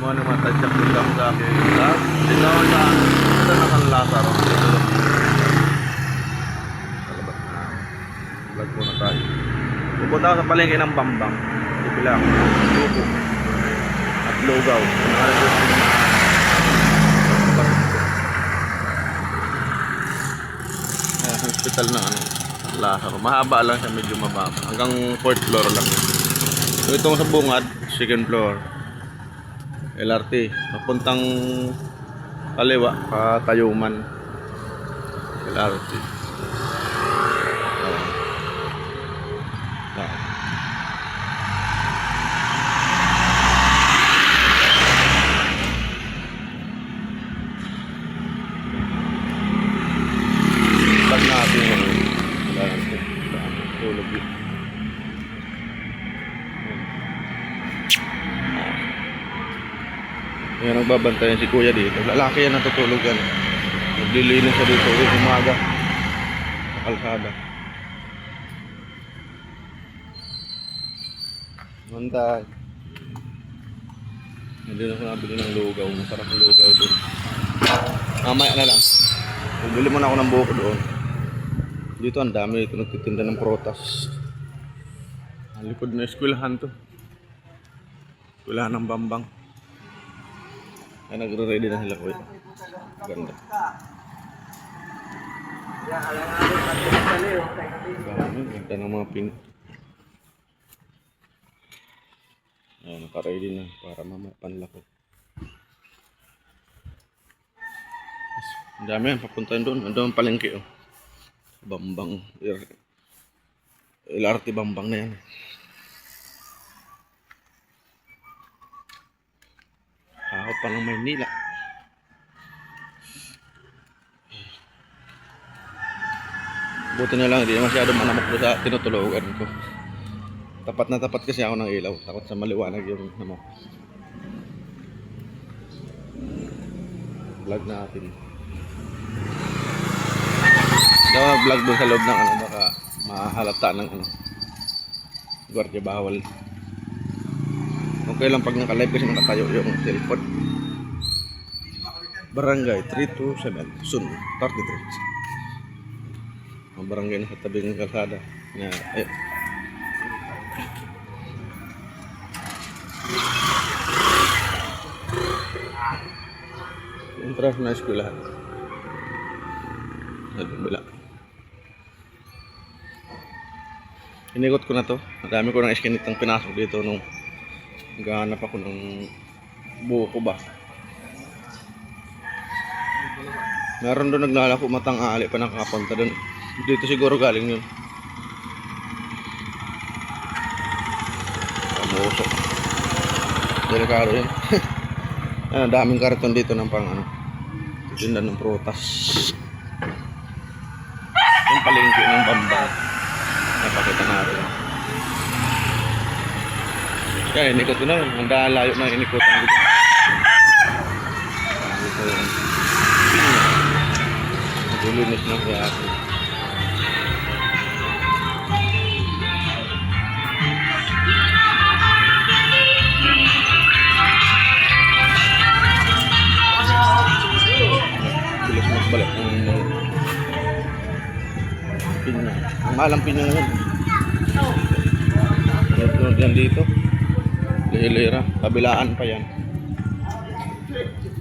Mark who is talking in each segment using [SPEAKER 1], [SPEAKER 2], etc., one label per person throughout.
[SPEAKER 1] Mga naman tadyak din lang sa akin. Dito ako sa Nakanlasaro. Dito lang. Palabas na. Vlog muna tayo. Pupunta ako sa palengke ng Bambang. Dito lang. Lupo. At Lugaw. Hospital ng Lazaro. Mahaba lang siya, medyo mababa. Hanggang 4th floor lang. So itong sa bungad, 2nd floor. LRT. Papuntang kaliwa, Katayuman. LRT. Pag natin tulog yun. Yan, nagbabantayan si kuya dito. Lalaki yan, natutulog yan. Naglilinis siya dito umaga sa kalsada. Mantay. Hindi na ako nabili ng lugaw. Masarap ang lugaw doon. Mamaya na lang. Bili muna ako ng buko doon. Dito ang dami. Dito nagtitinda ng protas. Ang likod na eskwelahan to. Eskwelahan ng Bambang. Ay, nagre-ready na sila ko. Ganda. Ganda ng mga pin. Ayan, naka-ready na para mamaya panlako. Ang dami yan, papuntahan doon. Ando ang palengke, oh. Bambang. LRT Bambang na yan. Ako pa ng Maynila. Buti na lang, hindi masyado manamok doon sa tinutulogan ko. Tapat na tapat kasi ako ng ilaw. Takot sa maliwanag yung namok. Vlog natin. Daw vlog doon sa loob ng baka mahalata ng gwardiya bawal. Okay lang pag naka-live kasi nakatayo yung cellphone. Barangay 327 Sun 33. Ang barangay na sa tabi ng kalsada. Ayun. Entrance na eskwelahan. Bila. Inikot ko na to. Ang dami ko ng iskinitang pinasok dito nung naghahanap ako ng buko ba. Meron doon naglalako matang ali pa nakapunta doon. Dito siguro galing yun. Kamusok. Delikado yun. Ang daming karton dito ng pang tinda ng prutas. Yung palengke ng Bambang. Napakita natin. Kaya inikot ko na yun. Ang layo na inikotan dito. Dito yun. Nagulinis na kaya ako. Bilis magbalat ng pinya. Ang malang pinya ngayon. Sunod yan dito. Lihilira. Kabilaan pa yan.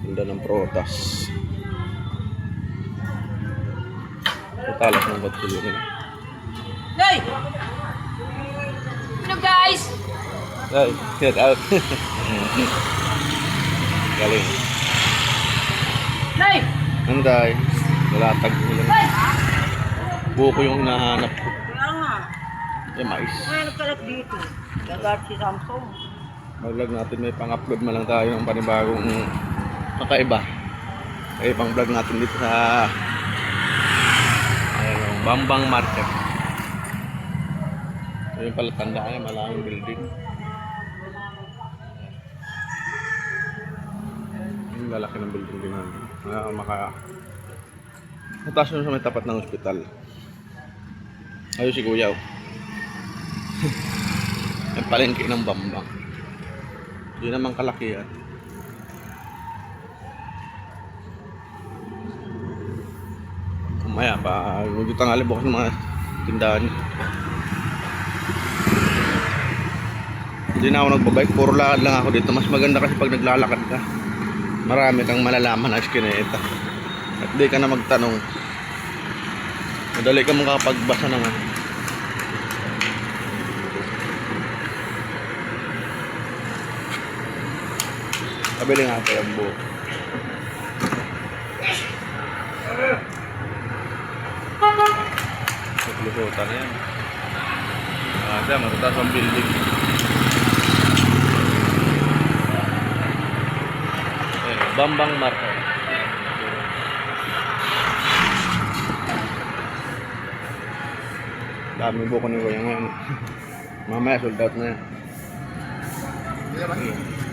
[SPEAKER 1] Ganda ng protas. Talas ng batulyo nila.
[SPEAKER 2] Hey! Ano guys?
[SPEAKER 1] Ay, get out. Galing.
[SPEAKER 2] Hey!
[SPEAKER 1] Anday. Nalatag nila.
[SPEAKER 2] Hey!
[SPEAKER 1] Buko yung hinahanap ko.
[SPEAKER 2] Kaya nga.
[SPEAKER 1] Mais.
[SPEAKER 2] May nagkalat dito. Lagat si Samsung.
[SPEAKER 1] Mag-vlog natin, may pang-upload man lang tayo ng panibagong kakaiba. Kaya pang-vlog natin dito sa Bambang Market. Ayun pala tanda niya, malaking building. Yung lalaki ng building din natin. Mataas na sa may tapat ng ospital. Ayun si Kuya. Yung palengke ng Bambang. Hindi naman kalakihan. Maya pa, medyo tangali bukas ng mga tindahan. Hindi na ako nagbabike, puro lakad lang ako dito. Mas maganda kasi pag naglalakad ka. Marami kang malalaman na iskineta. At di ka na magtanong. Madali ka makapagbasa naman. Kabili nga ito yung buo. Naglusutan na yan. Diyan, matataas ang building. Bambang Marco. Dami buko ni Kuya ngayon. Mamaya sold out na yan.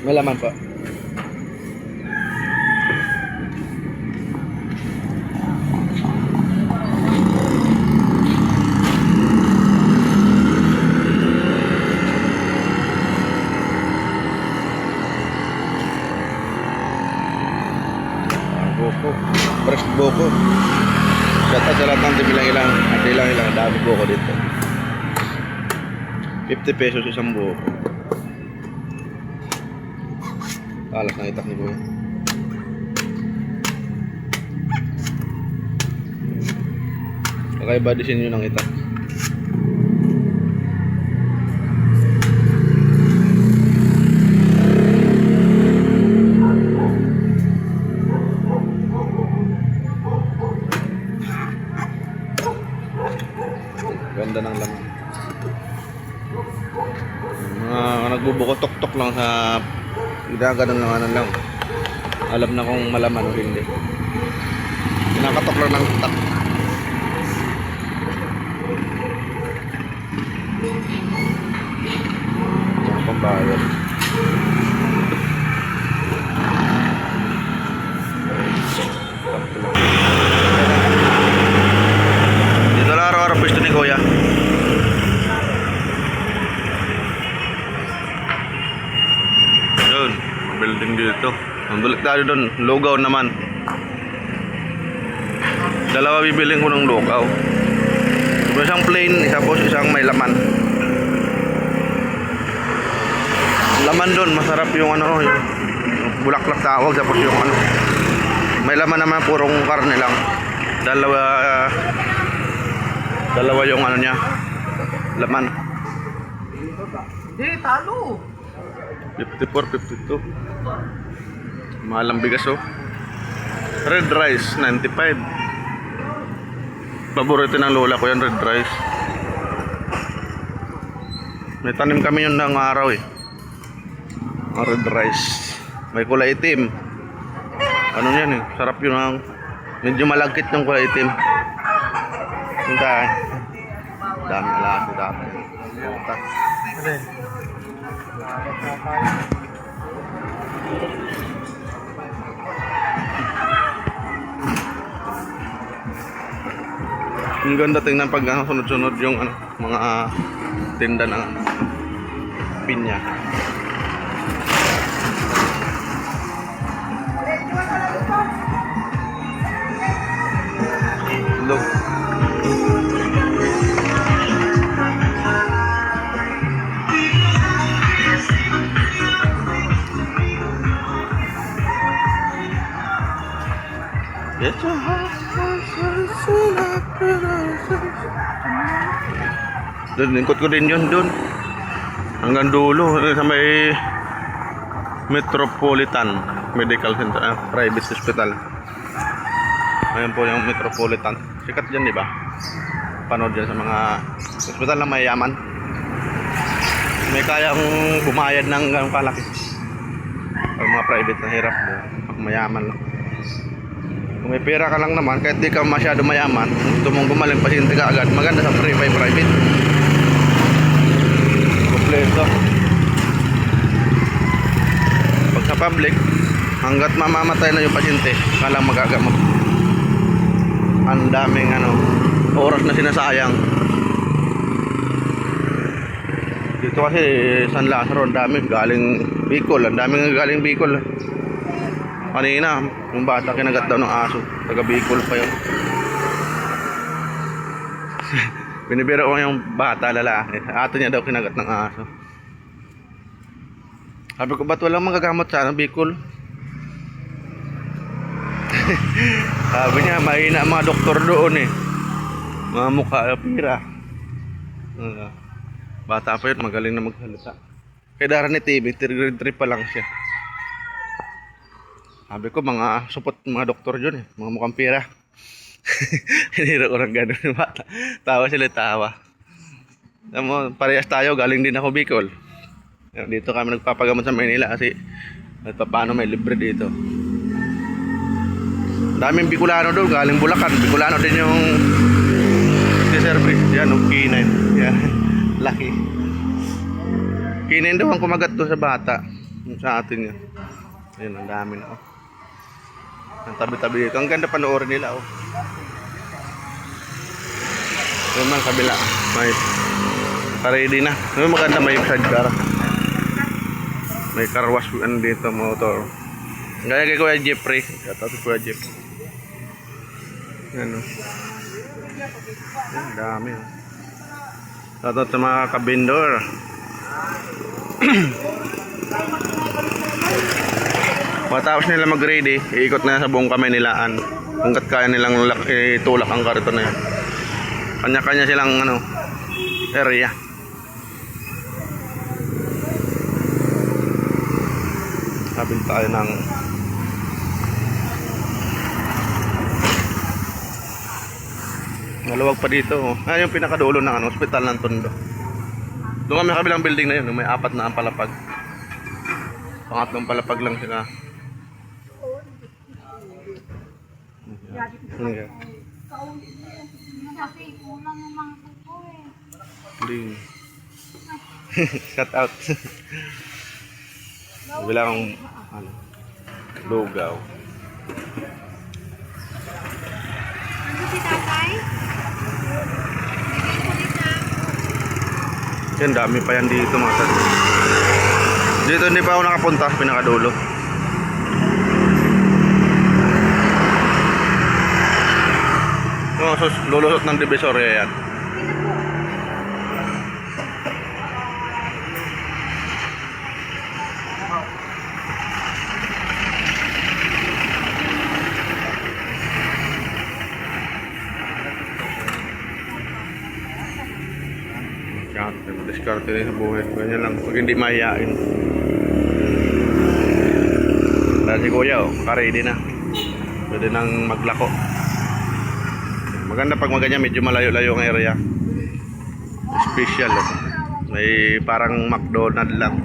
[SPEAKER 1] May laman pa. Buko. Fresh buko. Shout out sa lahat ng ilang-ilang. At ilang-ilang. Dami buko dito. 50 pesos isang buko. Alas na itak ni Kuya. Kakaiba din yun ng itak. Ganda ng laman. Mga nagbubuko tok-tok lang sa ginaganon ng ano lang. Alam na kung malaman o hindi. Kinakatok lang ng tak. Ang pambayad. Dito lang araw-araw pwesto ni Kuya. Doon, building dito. Ang dulik tayo doon, lugaw naman. Dalawa bibiling ko ng lugaw. Isang plain, isang may laman. Laman doon, masarap yung ano, yung bulaklak tawag, tapos yung ano. May laman naman, purong karne lang. Dalawa yung ano niya, laman.
[SPEAKER 2] Hindi, talo.
[SPEAKER 1] 54, 52. Mahal ang bigas oh. Red rice, 95. Paborito ng lola ko yan, red rice. May tanim kami yun ng araw eh. Ang red rice. May kulay itim. Ano yan eh, sarap yun ang medyo malagkit yung kulay itim. Yung tayo. Dami alas si tatay. Ang ganda tingnan pag sunod-sunod yung ano, mga tinda ng pinya. Look. Get your heart. Doon, lingkot ko din yun doon. Hanggang dulo, sa may Metropolitan Medical Center, private hospital. Ayun po yung Metropolitan. Sikat dyan, di ba? Panood dyan sa mga hospital na mayayaman. May kayang bumayad ng ganong kalaki. Ang mga private na hirap, mayaman lang. Kung may pera ka lang naman, kahit di ka masyado mayaman, gusto mong gumaling pasyente ka agad, maganda sa private. Kompleto. Pag sa public, hanggat mamamatay na yung pasyente, kalang magagamot. Ang daming oras na sinasayang. Dito kasi San Lazaro, ang dami galing Bicol, ang daming galing Bicol. Kanina, yung bata kinagat daw ng aso. Taga Bicol pa yun. Binibiro ko yung bata, lalaki. Ato niya daw kinagat ng aso. Sabi ko, ba't walang magagamot sa Bicol? Sabi niya, mahina ang mga doktor doon eh. Mga mukha, pira. Bata pa yun, magaling na magsalita. Kaya dara ni TV, grade 3 pa lang siya. Sabi ko, mga support mga doktor yun eh. Mga mukhang pira. Hinira ko ng gano'n bata. Tawa sila, tawa. Alam mo, parehas tayo, galing din ako Bicol. Dito kami nagpapagamot sa Manila kasi paano may libre dito. Daming Bicolano doon, galing Bulacan. Bicolano din yung service. Yan, K9. Yan, laki. K9 daw ang kumagat doon sa bata. Sa atin yan. Yan, ang dami na. Ang tabi-tabi dito. Ang ganda panoorin nila. Yung mga kabila. May ready na. Yung maganda may sidecar. May car wash dito, motor. Gaya kay Kuya Jeffrey. Tapos Kuya Jeff. Yan o. Yan, dami o. Tapos sa mga kabindor. Matapos nila mag-ready, iikot na sa buong kamay nilaan. Hanggat kaya nilang tulak ang karito na yan. Kanya-kanya silang area. Sabi tayo ng maluwag pa dito. Ayan yung pinakadulo ng ospital ng Tondo. Doon kami kabilang building na yun. May 4 na ang palapag. Pangatlong palapag lang sila. Ding. Cut out. Bilang lugaw. Yan, dami pa yan dito mga tado. Dito hindi pa ako nakapunta sa pinakadulo. So, lulusot ng Divisoria yan. Diskarte rin sa buhay. Ganyan lang. Pag hindi mahihain. Dahil si Kuya, ready na. Pwede nang maglako. Maganda pag maganyan, medyo malayo-layo ang area. Special. May parang McDonald's lang.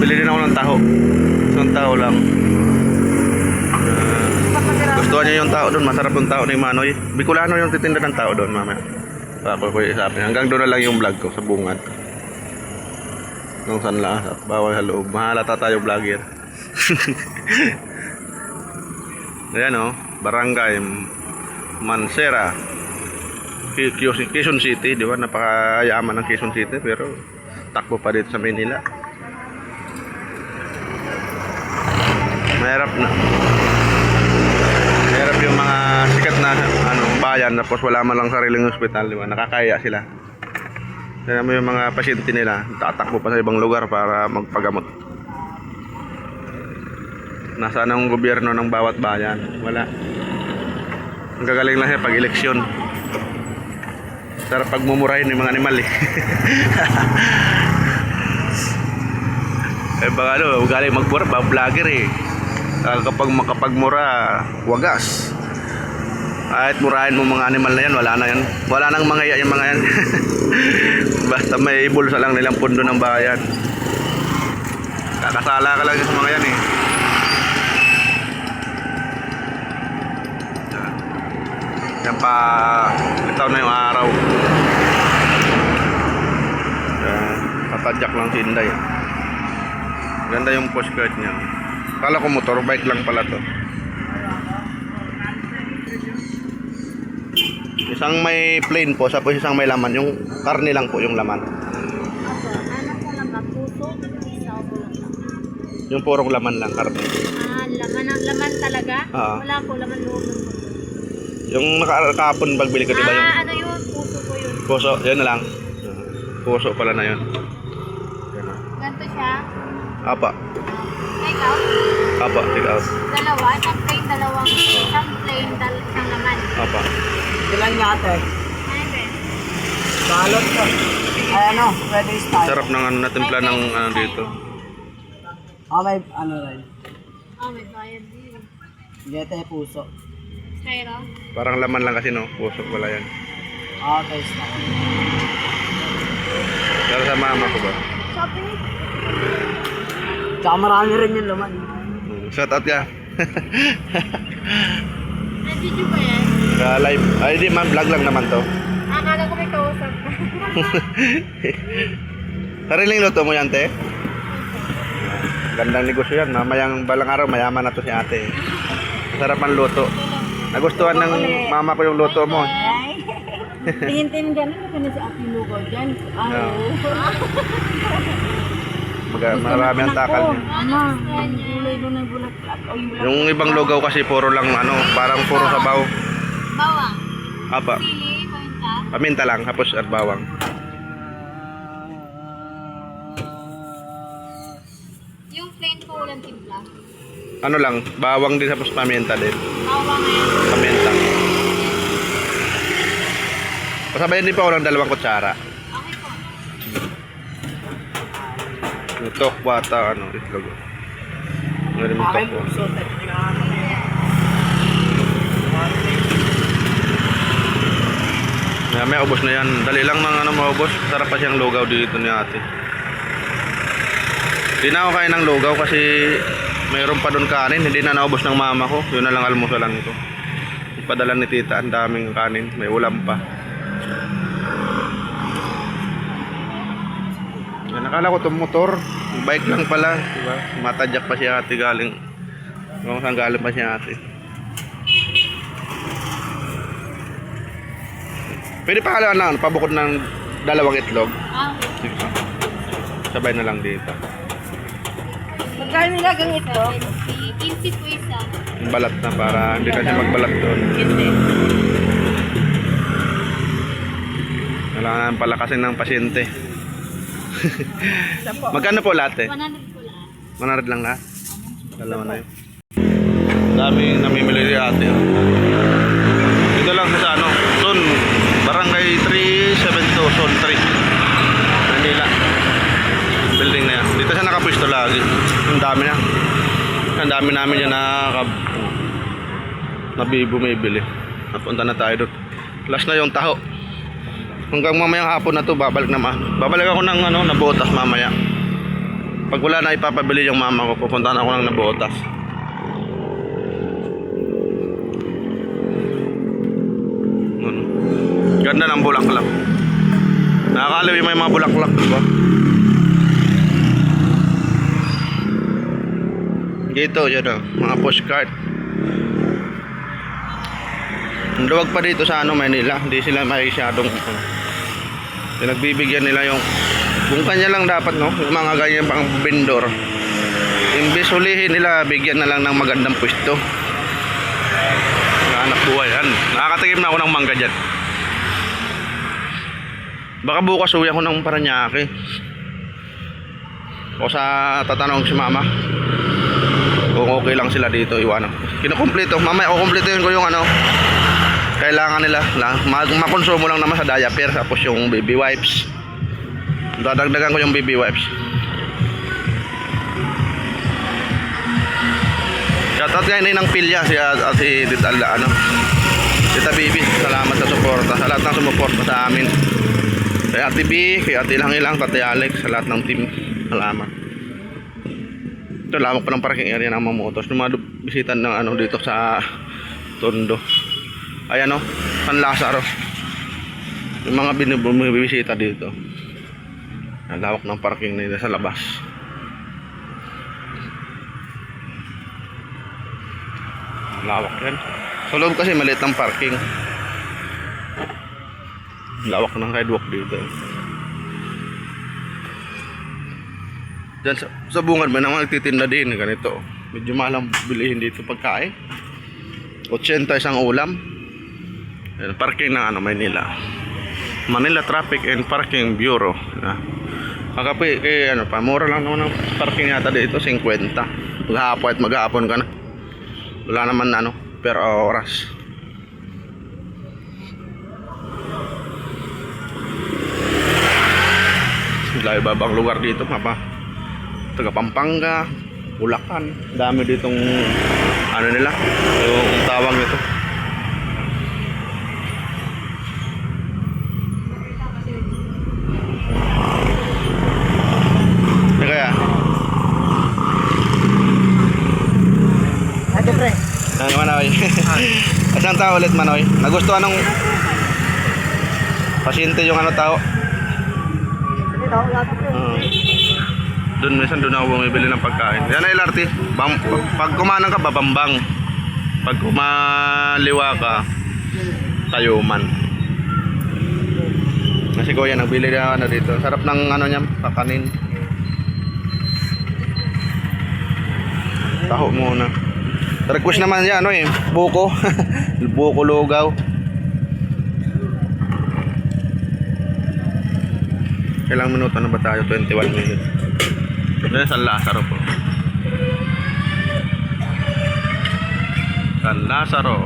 [SPEAKER 1] Bili din ako ng taho. Isang taho lang. Gusto niya yung tao doon. Masarap yung tao ni Manoy. Bicolano yung titinda ng tao doon, mamaya. Tapos ko isapin. Hanggang doon na lang yung vlog ko sa bungad. Nung sanla. Bawal sa loob. Mahalata tayo vlogger. Ayan o. Barangay Mansera. Quezon City. Di ba? Napakayaman ng Quezon City. Pero takbo pa dito sa Manila. Mahirap yung mga sikat na bayan tapos wala man lang sariling ospital, di ba? Nakakaya sila. Kaya mo yung mga pasyente nila tatakbo pa sa ibang lugar para magpagamot. Nasaan ang gobyerno ng bawat bayan? Wala. Ang gagaling lang siya pag eleksyon. Sarap pagmumurahin ng mga animal eh. Eh baka galing magmura, vlogger eh. Kapag makapagmura, wagas. Kahit murahin mo mga animal na yan, wala na yan. Wala nang mga yung mga yan. Basta may bulsa lang nilang pundo ng bayan. Kakasala ka lang sa mga yan eh. Yan pa, itaw na yung araw. Tatadyak lang si Inday. Ganda yung postcard niya. Kala ko motorbike lang pala to. Isang may plain po, tapos isang may laman. Yung karne lang po yung laman.
[SPEAKER 3] Opo, ano po lang ba? Puso? Isa po lang ba?
[SPEAKER 1] Yung purong laman lang, karne.
[SPEAKER 3] Laman talaga?
[SPEAKER 1] Oo.
[SPEAKER 3] Wala po, laman loob ng puso.
[SPEAKER 1] Yung nakakapon pagbili ko, di ba yung
[SPEAKER 3] Ano yun? Puso po yun.
[SPEAKER 1] puso? Yan na lang. Puso pala na yun. Yan na.
[SPEAKER 3] Ganito siya.
[SPEAKER 1] Apa.
[SPEAKER 3] Take out.
[SPEAKER 1] Apa, take out.
[SPEAKER 3] Dalawa. Isang plain, isang laman.
[SPEAKER 1] Apa.
[SPEAKER 2] Ilan niya ate?
[SPEAKER 3] Ano ba?
[SPEAKER 2] Balot ko. Ay ano, ready style.
[SPEAKER 1] Sarap ng ano, natimpla ng ano dito.
[SPEAKER 2] May ano rin.
[SPEAKER 3] May bayad din.
[SPEAKER 2] Gete puso.
[SPEAKER 3] Styro.
[SPEAKER 1] Parang laman lang kasi no, puso pala yan.
[SPEAKER 2] Taste na.
[SPEAKER 1] Pero sa mama ko ba?
[SPEAKER 3] Shopping.
[SPEAKER 2] Tsaka marami rin yung laman.
[SPEAKER 1] Shout out ka.
[SPEAKER 3] Video ba yan?
[SPEAKER 1] Sa live. Ay di man, vlog lang naman to.
[SPEAKER 3] Akala ko may kausap ka.
[SPEAKER 1] Sariling luto mo yan, te? Gandang negosyo yan. Mamayang balang araw, mayaman na to si ate. Sarap ang luto. Nagustuhan ng mama ko yung luto mo.
[SPEAKER 3] Tingin-tingin gano'n ka na si Ate Lugo dyan.
[SPEAKER 1] Marami ang takal niya.
[SPEAKER 3] Gulay doon ng bulaklak.
[SPEAKER 1] Yung ibang lugaw kasi puro lang ano, parang puro sabaw.
[SPEAKER 3] Bawang.
[SPEAKER 1] Apa,
[SPEAKER 3] Sili, paminta.
[SPEAKER 1] paminta lang, tapos at bawang.
[SPEAKER 3] Yung plain po walang timpla.
[SPEAKER 1] Ano lang, bawang din tapos paminta din.
[SPEAKER 3] Bawang ngayon.
[SPEAKER 1] Paminta. Pasabayan din pa ako ng 2 kutsara.
[SPEAKER 3] Okay po.
[SPEAKER 1] Yung tokwata, ano, itlog. Ano rin yung
[SPEAKER 2] Akin
[SPEAKER 1] tokwa.
[SPEAKER 2] puso.
[SPEAKER 1] May ubos na yan. Dali lang ng ano maubos. Sarap pa siyang lugaw dito ni ate. Hindi na ako kain ng lugaw kasi mayroon pa doon kanin. Hindi na naubos ng mama ko. Yun na lang almusalan ko. Ipadala ni tita. Ang daming kanin. May ulam pa. Yan, nakala ko itong motor. Bike lang pala. Diba? Matadyak pa siya ate galing. Kung saan galing pa siya ate. Pwede pa kailangan lang, pabukod ng 2 itlog. Sige pa. Sabay na lang dito.
[SPEAKER 3] Magkano nilagang ito? 15 po isa.
[SPEAKER 1] Yung balat na para hindi na siya magbalat doon. Kailangan palakasin ng pasyente. Magkano po lahat eh?
[SPEAKER 3] 100 po lahat.
[SPEAKER 1] 100 lang lahat? Dalawa na yun. Daming namimili ni ate. Oh. Dito lang sa ano, Son, Barangay 372, Son 3. Manila. Building na yan. Dito siya nakapwesto lagi. Ang dami na. Ang dami namin yan bumibili. Napunta na tayo doon. Last na yung taho. Hanggang mamayang hapon na to babalik ako ng ano, Nabotas mamaya. Pag wala na ipapabili yung mama ko, pupunta na ako ng Nabotas. Ganda ng bulaklak. Nakakaliw yung may mga bulaklak, diba? Dito, yun o, mga postcard. Ang luwag pa dito sa ano, Manila. Hindi sila masyadong pinagbibigyan nila yung kung kanya lang dapat, no? Yung mga ganyan pang vendor. Imbes hulihin nila, bigyan na lang ng magandang pwesto. Anak buhay yan. Nakakatikim na ako ng mangga dyan. Baka bukas uwi ako ng Paranaque. O sa tatanong si mama kung okay lang sila dito iwanan. Kinukumpleto. Mamaya kukumpletuhin ko yung ano kailangan nila. Makonsumo lang naman sa diaper. Tapos yung baby wipes. Dadagdagan ko yung baby wipes. Shoutout kay Ninang Pilya si Tita ano, Tita Bibi. Salamat sa suporta. Sa lahat ng sumuporta sa amin. Kay Ate B, kay Ate Ilang, Tate Alex, sa lahat ng team. Salamat. Ito lamang pa ng parking area ng mga motos. Yung mga bisitan ng ano dito sa Tondo. Ayan o, San Lazaro. Yung mga binibisita dito. Ang lawak ng parking nila sa labas. Lawak yan. Sa loob kasi maliit ng parking. Lawak ng sidewalk dito. Diyan sa bungad may naman nagtitinda din ganito. Medyo mahal ang bilihin dito pagkain. 80 isang ulam. Ayan, parking ng Maynila. Manila Traffic and Parking Bureau. Kakapi, mura lang naman ang parking yata dito, 50. Maghapon ka na. Wala naman per oras. Layo babang lugar dito, taga Pampanga, Bulacan. Dami ditong nila, yung tawag nito. Kaya
[SPEAKER 2] Ate pre.
[SPEAKER 1] Manoy. Asang tao ulit, Manoy? Nagustuhan ng pasyente yung tao?
[SPEAKER 2] Ito, ate pre.
[SPEAKER 1] Minsan doon ako bumibili ng pagkain. Yan ay LRT. Pag kumanang ka, babambang. Pag kumaliwa ka, Tayuman. Kasi kuya, nagbili na dito. Sarap ng niya, pakanin. Taho muna. Request naman niya, buko. Buko lugaw. Ilang minuto na ba tayo? 21 minutes. Yan San Lazaro po. San Lazaro.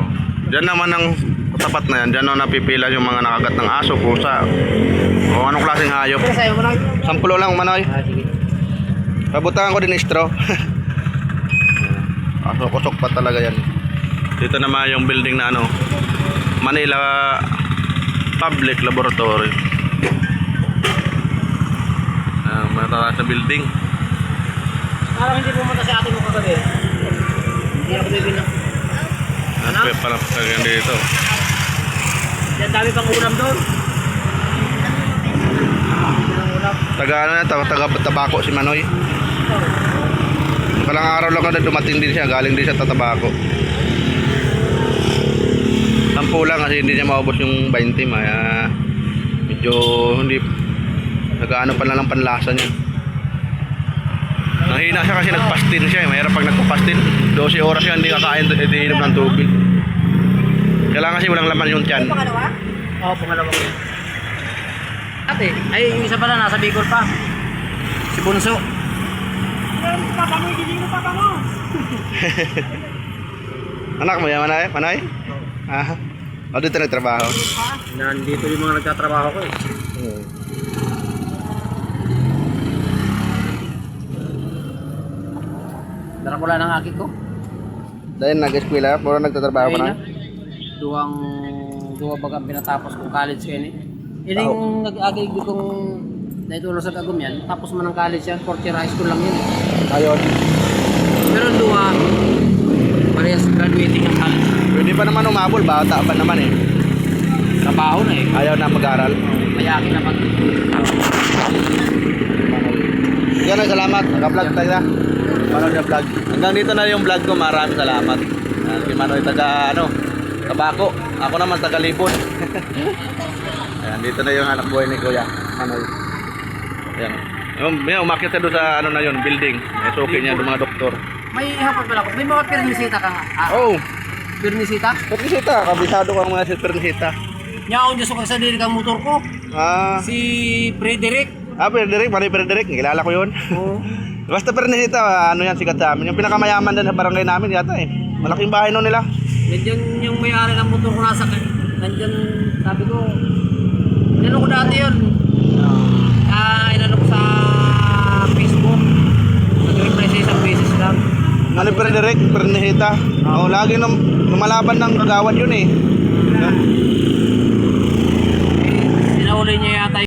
[SPEAKER 1] Diyan naman ang tapat na yan. Diyan na napipila yung mga nakagat ng aso, pusa. O anong klaseng hayop.
[SPEAKER 2] Pre, sa'yo mo na.
[SPEAKER 1] 10 lang, Manoy.
[SPEAKER 2] Sige.
[SPEAKER 1] Pabutangan ko din straw. Kusok pa talaga yan. Dito naman yung building na Manila Public Laboratory. Mataas na building.
[SPEAKER 2] Parang hindi pumunta si ate mo kagabi. Hindi ako bibili ng...
[SPEAKER 1] Parang kaganda dito.
[SPEAKER 2] Yan dami pang ulam doon.
[SPEAKER 1] Taga Tabako si Manoy. Kalang araw lang na dumating din siya, galing din siya sa Tabako. 10 lang kasi hindi niya maubos yung 20, medyo hindi nagaano pa lang panlasa niya. Nahina siya kasi nagpastin siya, mahirap pag nagpapastin. 12 oras siya hindi kakain, hindi inom ng tubig. Kailangan kasi walang laman yung tiyan.
[SPEAKER 2] Pangalawa? Oo, pangalawa ko. Ate, ay yung isa pala nasa Bicol pa. Si Bunso. Papa mo, hindi mo papa mo.
[SPEAKER 1] Anak mo yan, Manay? O dito nagtrabaho?
[SPEAKER 2] Nandito yung mga nagtatrabaho ko Dara ko lang ng aki ko.
[SPEAKER 1] Dahil nag-eskwela, puro nagtatrabaho ka na?
[SPEAKER 2] Duwa bagang pinatapos kong college kayo Ining nag-agi kong naitulong sa kagum yan. Tapos man ng college yan, 4th year high school lang yun.
[SPEAKER 1] Ayun.
[SPEAKER 2] Pero duwa, parehas graduating ng college.
[SPEAKER 1] Pwede pa naman umabol, bata pa naman
[SPEAKER 2] Trabaho na
[SPEAKER 1] Ayaw na mag-aral.
[SPEAKER 2] Mayaki naman.
[SPEAKER 1] Yan ay salamat, naka-vlog tayo na. Manoy na vlog. Hanggang dito na yung vlog ko, maraming salamat. Si Manoy taga Tabako. Ako naman taga Libon. Ayan, dito na yung anak buhay ni Kuya Manoy. Ayan. May umakyat doon sa na yun, building. May suki niya doon mga doktor.
[SPEAKER 2] May hapon pala ko. May mga pernisita ka nga.
[SPEAKER 1] Oh,
[SPEAKER 2] Pernisita?
[SPEAKER 1] pernisita. Kabisado kang mga si pernisita.
[SPEAKER 2] Nya akong Diyos ko sa dili kang motor ko. Si Frederick.
[SPEAKER 1] Frederick, Manoy Frederick. Kilala ko yun.
[SPEAKER 2] Oo.
[SPEAKER 1] Basta pernisita, yan, sikat sa amin. Yung pinakamayaman din sa barangay namin yata Malaking bahay nun nila.
[SPEAKER 2] Nandiyan yung may-ari ng motor ko nasa nandiyan, sabi ko, inano ko dati yun. Inano ko sa Facebook. Nag-reply sa isang beses lang.
[SPEAKER 1] Manoy Frederick, pernisita. Lagi lumalaban ng kagawad yun
[SPEAKER 2] Sinauli niya yata